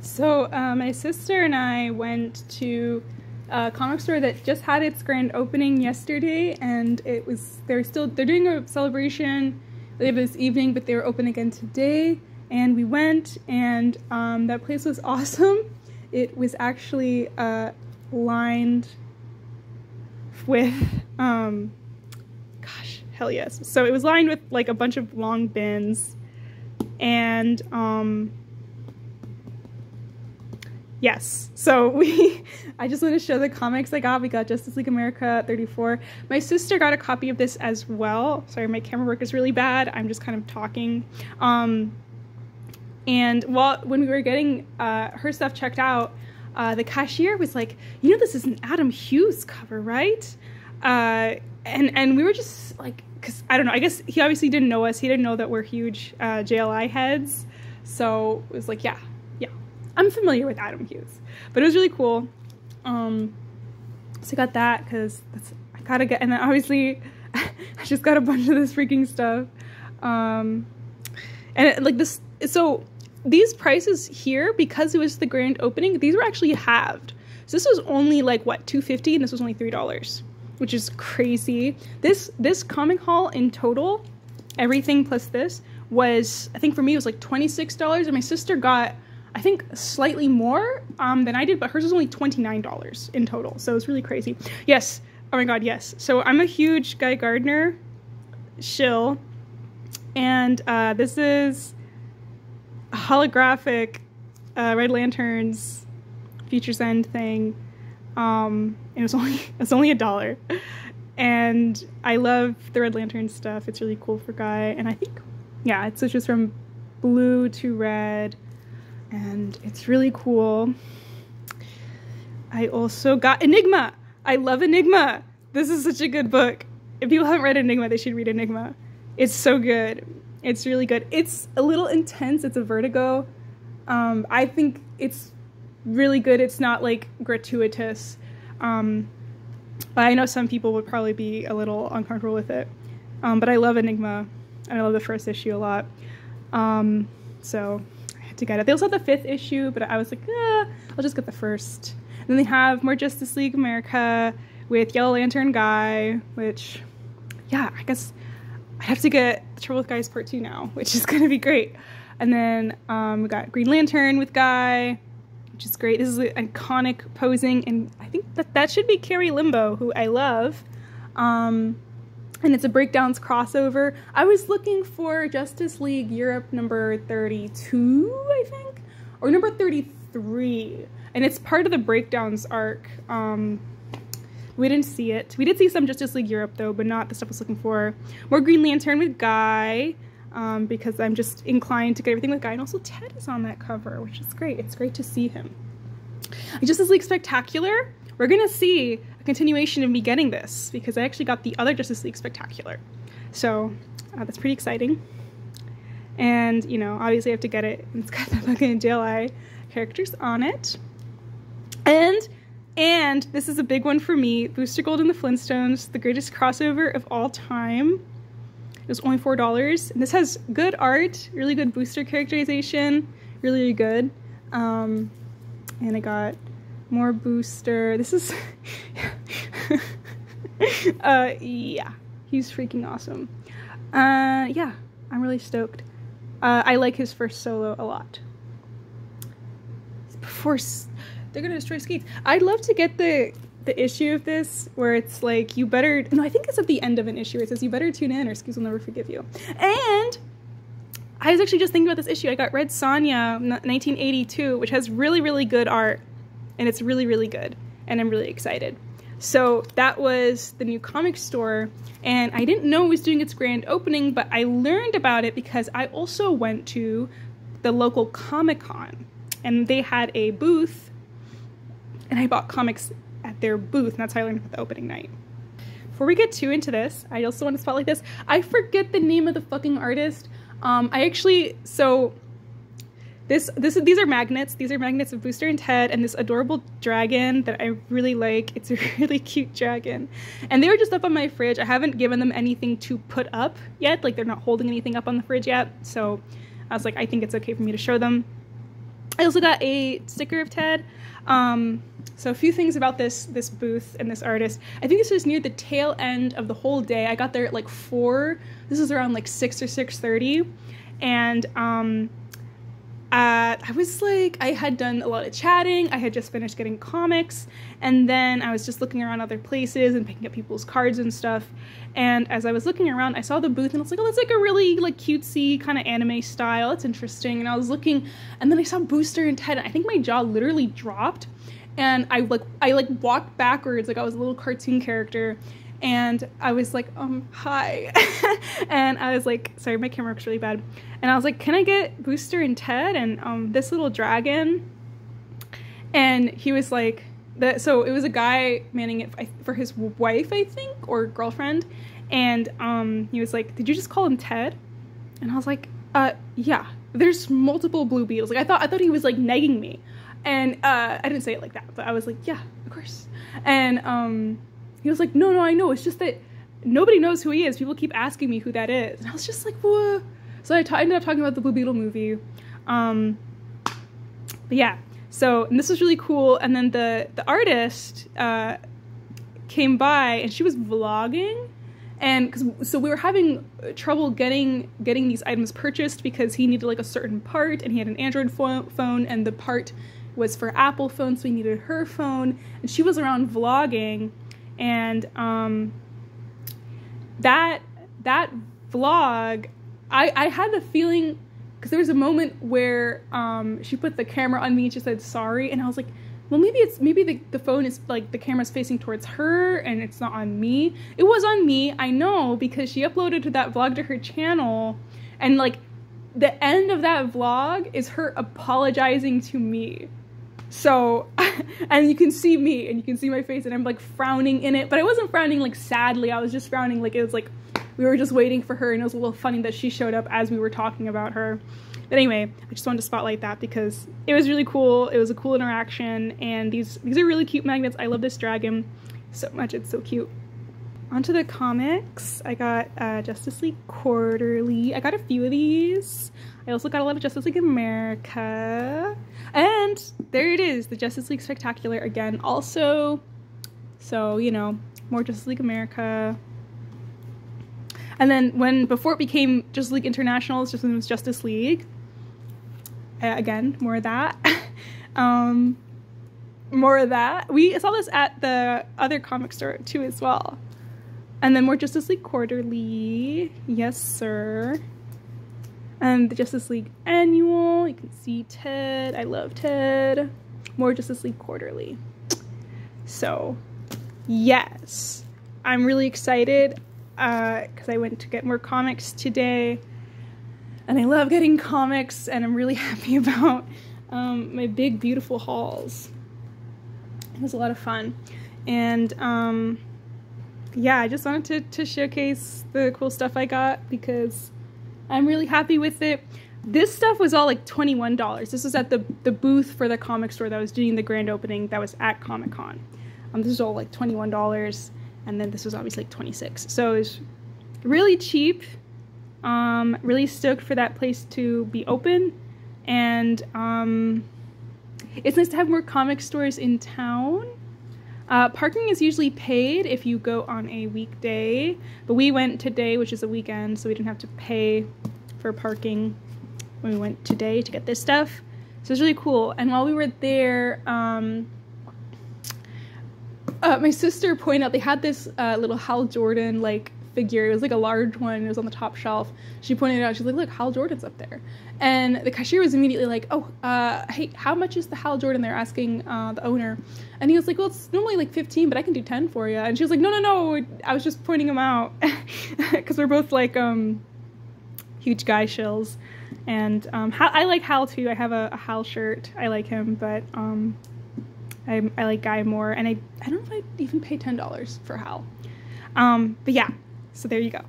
So my sister and I went to a comic store that just had its grand opening yesterday, and they're doing a celebration later this evening, but they were open again today. And we went, and that place was awesome. It was actually lined with gosh, hell yes. So it was lined with like a bunch of long bins, and yes, so I just want to show the comics I got. We got Justice League America 34. My sister got a copy of this as well. Sorry, my camera work is really bad. I'm just kind of talking. And when we were getting her stuff checked out, the cashier was like, you know, this is an Adam Hughes cover, right? And we were just like, because I don't know, I guess he obviously didn't know us. He didn't know that we're huge JLI heads. So it was like, yeah, I'm familiar with Adam Hughes, but it was really cool. So I got that because I gotta get, and then obviously I just got a bunch of this freaking stuff. So these prices here, because it was the grand opening, these were actually halved. So this was only like what, $2.50, and this was only $3, which is crazy. This comic haul in total, everything plus this, was, I think for me it was like $26, and my sister got, I think, slightly more than I did, but hers was only $29 in total. So it's really crazy. Yes. Oh my God, yes. So I'm a huge Guy Gardner shill, and this is a holographic Red Lanterns Future's End thing. It was only $1, and I love the Red Lantern stuff. It's really cool for Guy, and I think, yeah, it switches from blue to red. And it's really cool. I also got Enigma. I love Enigma. This is such a good book. If people haven't read Enigma, they should read Enigma. It's so good. It's really good. It's a little intense. It's a Vertigo. I think it's really good. It's not like gratuitous. But I know some people would probably be a little uncomfortable with it. But I love Enigma. And I love the first issue a lot. So to get it. They also have the 5th issue, but I was like, I'll just get the first. And then they have more Justice League America with Yellow Lantern Guy, which, yeah, I guess I have to get The Trouble with Guys Part 2 now, which is going to be great. And then we got Green Lantern with Guy, which is great. This is an iconic posing, and I think that should be Carrie Limbo, who I love. And it's a Breakdowns crossover. I was looking for Justice League Europe number 32, I think, or number 33, and it's part of the Breakdowns arc. We didn't see it. We did see some Justice League Europe though, but not the stuff I was looking for. More Green Lantern with Guy, because I'm just inclined to get everything with Guy, and also Ted is on that cover, which is great. It's great to see him. Justice League Spectacular. We're gonna see a continuation of me getting this, because I actually got the other Justice League Spectacular. So that's pretty exciting. And, you know, obviously I have to get it. It's got the fucking JLI characters on it. And this is a big one for me. Booster Gold and the Flintstones, the greatest crossover of all time. It was only $4. And this has good art, really good booster characterization, really, really good. And I got more booster. This is yeah, he's freaking awesome. Yeah, I'm really stoked. I like his first solo a lot. Before they're gonna destroy Skates. I'd love to get the issue of this where it's like, you better, no, I think it's at the end of an issue where it says you better tune in or Skates will never forgive you. And I was actually just thinking about this issue. I got Red Sonja 1982, which has really, really good art. And it's really, really good. And I'm really excited. So that was the new comic store. And I didn't know it was doing its grand opening, but I learned about it because I also went to the local Comic-Con. And they had a booth. And I bought comics at their booth. And that's how I learned about the opening night. Before we get too into this, I also want to spotlight this. I forget the name of the fucking artist. These are magnets. These are magnets of Booster and Ted and this adorable dragon that I really like. It's a really cute dragon. And they were just up on my fridge. I haven't given them anything to put up yet. Like, they're not holding anything up on the fridge yet. So I was like, I think it's okay for me to show them. I also got a sticker of Ted. So a few things about this booth and this artist. I think this was near the tail end of the whole day. I got there at like 4. This was around like 6 or 6:30, and I was like, I had done a lot of chatting. I had just finished getting comics, and then I was just looking around other places and picking up people's cards and stuff. And as I was looking around, I saw the booth, and I was like, oh, that's like a really like cutesy kind of anime style. It's interesting. And I was looking, and then I saw Booster and Ted, and I think my jaw literally dropped. And I walked backwards like I was a little cartoon character, and I was like, hi. And I was like, sorry, my camera looks really bad. And I was like, can I get Booster and Ted and this little dragon? And he was like, so it was a guy manning it for his wife, I think, or girlfriend. And he was like, did you just call him Ted? And I was like, yeah, there's multiple blue beetles. Like I thought he was like negging me. And I didn't say it like that, but I was like, yeah, of course. And he was like, no, I know. It's just that nobody knows who he is. People keep asking me who that is. And I was just like, whoa. So I ended up talking about the Blue Beetle movie. But yeah, so, and this was really cool. And then the artist came by, and she was vlogging. And so we were having trouble getting these items purchased because he needed like a certain part, and he had an Android phone, and the part was for Apple phone, so he needed her phone. And she was around vlogging, and that vlog, I had the feeling, because there was a moment where she put the camera on me and she said sorry, and I was like, well, maybe the phone is like the camera's facing towards her and it's not on me. It was on me, I know, because she uploaded that vlog to her channel, and like the end of that vlog is her apologizing to me. So, and you can see me and you can see my face, and I'm like frowning in it, but I wasn't frowning like sadly. I was just frowning like it was like we were just waiting for her, and it was a little funny that she showed up as we were talking about her. But anyway, I just wanted to spotlight that because it was really cool. It was a cool interaction, and these are really cute magnets. I love this dragon so much. It's so cute. Onto the comics. I got Justice League Quarterly. I got a few of these. I also got a lot of Justice League America. And there it is, the Justice League Spectacular again also. So, you know, more Justice League America. And then before it became Justice League International, it's just when it was Justice League. Again, more of that. More of that. We saw this at the other comic store too as well. And then more Justice League Quarterly. Yes, sir. And the Justice League Annual. You can see Ted. I love Ted. More Justice League Quarterly. So, yes. I'm really excited because I went to get more comics today. And I love getting comics, and I'm really happy about my big, beautiful hauls. It was a lot of fun. And, yeah, I just wanted to showcase the cool stuff I got because I'm really happy with it. This stuff was all like $21. This was at the booth for the comic store that was doing the grand opening that was at Comic-Con. This was all like $21, and then this was obviously like $26. So it was really cheap. Really stoked for that place to be open, and it's nice to have more comic stores in town. Parking is usually paid if you go on a weekday, but we went today, which is a weekend, so we didn't have to pay for parking when we went today to get this stuff. So it's really cool. And while we were there, my sister pointed out they had this little Hal Jordan like figure. It was like a large one. It was on the top shelf. She pointed it out. She's like, look, Hal Jordan's up there. And the cashier was immediately like, oh, hey, how much is the Hal Jordan? They're asking the owner. And he was like, well, it's normally like 15, but I can do 10 for you. And she was like, no, I was just pointing him out. Because we're both like huge guy shills. And I like Hal too. I have a Hal shirt. I like him, but I like Guy more. And I don't know if I'd even pay $10 for Hal. But yeah. So there you go.